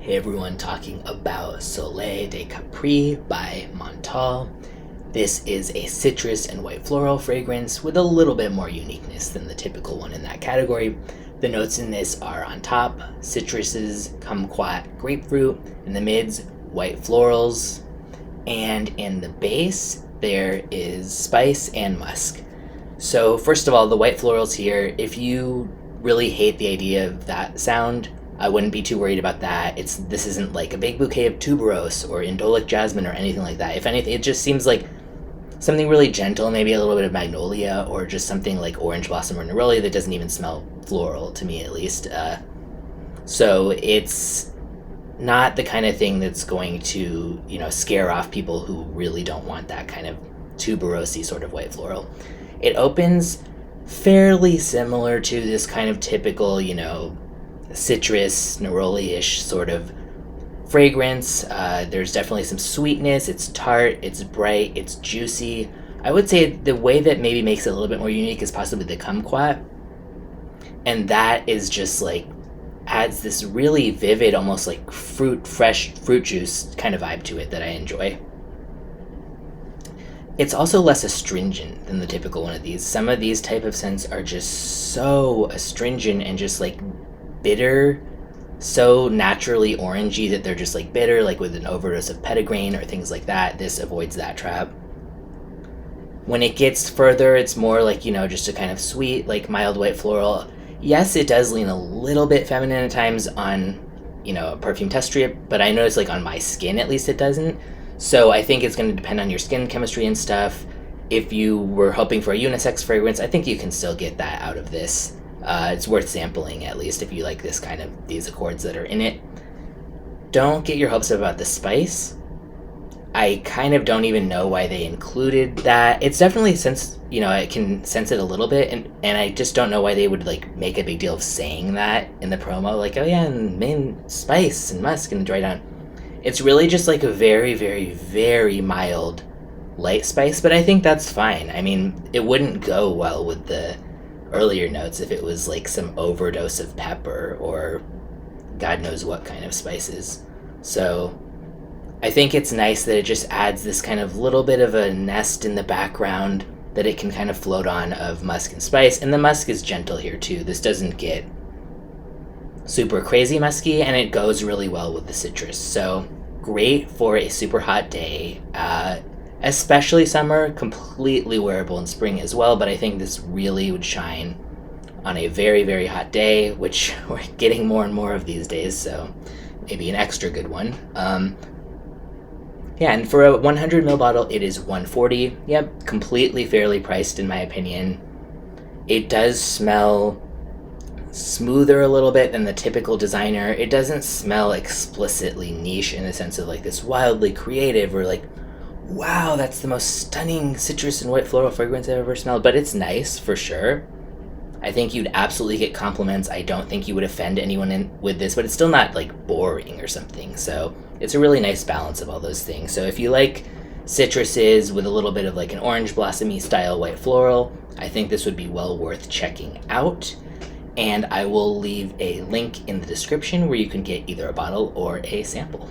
Hey everyone, talking about Soleil de Capri by Montale. This is a citrus and white floral fragrance with a little bit more uniqueness than the typical one in that category. The notes in this are on top, citruses, kumquat, grapefruit, in the mids, white florals, and in the base, there is spice and musk. So first of all, the white florals here, if you really hate the idea of that sound, I wouldn't be too worried about that. This isn't like a big bouquet of tuberose or indolic jasmine or anything like that. If anything, it just seems like something really gentle, maybe a little bit of magnolia or just something like orange blossom or neroli that doesn't even smell floral to me, at least. So it's not the kind of thing that's going to, scare off people who really don't want that kind of tuberosy sort of white floral. It opens fairly similar to this kind of typical, citrus, neroli-ish sort of fragrance. There's definitely some sweetness. It's tart, it's bright, it's juicy. I would say the way that maybe makes it a little bit more unique is possibly the kumquat. And that is just like, adds this really vivid, almost like fresh fruit juice kind of vibe to it that I enjoy. It's also less astringent than the typical one of these. Some of these type of scents are just so astringent and just like bitter, so naturally orangey that they're just like bitter, like with an overdose of petitgrain or things like that. This avoids that trap. When it gets further, it's more like, just a kind of sweet, like mild white floral. Yes, it does lean a little bit feminine at times on, a perfume test strip, but I notice like on my skin, at least it doesn't. So I think it's going to depend on your skin chemistry and stuff. If you were hoping for a unisex fragrance, I think you can still get that out of this. It's worth sampling, at least, if you like these accords that are in it. Don't get your hopes up about the spice. I kind of don't even know why they included that. It's definitely, I can sense it a little bit, and I just don't know why they would like make a big deal of saying that in the promo, like, oh yeah, and main spice and musk and dry down. It's really just like a very, very, very mild light spice, but I think that's fine. I mean, it wouldn't go well with the earlier notes if it was like some overdose of pepper or God knows what kind of spices. So I think it's nice that it just adds this kind of little bit of a nest in the background that it can kind of float on of musk and spice. And the musk is gentle here too. This doesn't get super crazy musky, and it goes really well with the citrus. So great for a super hot day, especially summer, completely wearable in spring as well, but I think this really would shine on a very, very hot day, which we're getting more and more of these days, so maybe an extra good one. And for a 100 ml bottle, it is $140. Yep, completely fairly priced in my opinion. It does smell smoother a little bit than the typical designer. It doesn't smell explicitly niche in the sense of like this wildly creative or like, wow, that's the most stunning citrus and white floral fragrance I've ever smelled, but it's nice for sure. I think you'd absolutely get compliments. I don't think you would offend anyone with this, but it's still not like boring or something. So it's a really nice balance of all those things. So if you like citruses with a little bit of like an orange blossomy style white floral, I think this would be well worth checking out. And I will leave a link in the description where you can get either a bottle or a sample.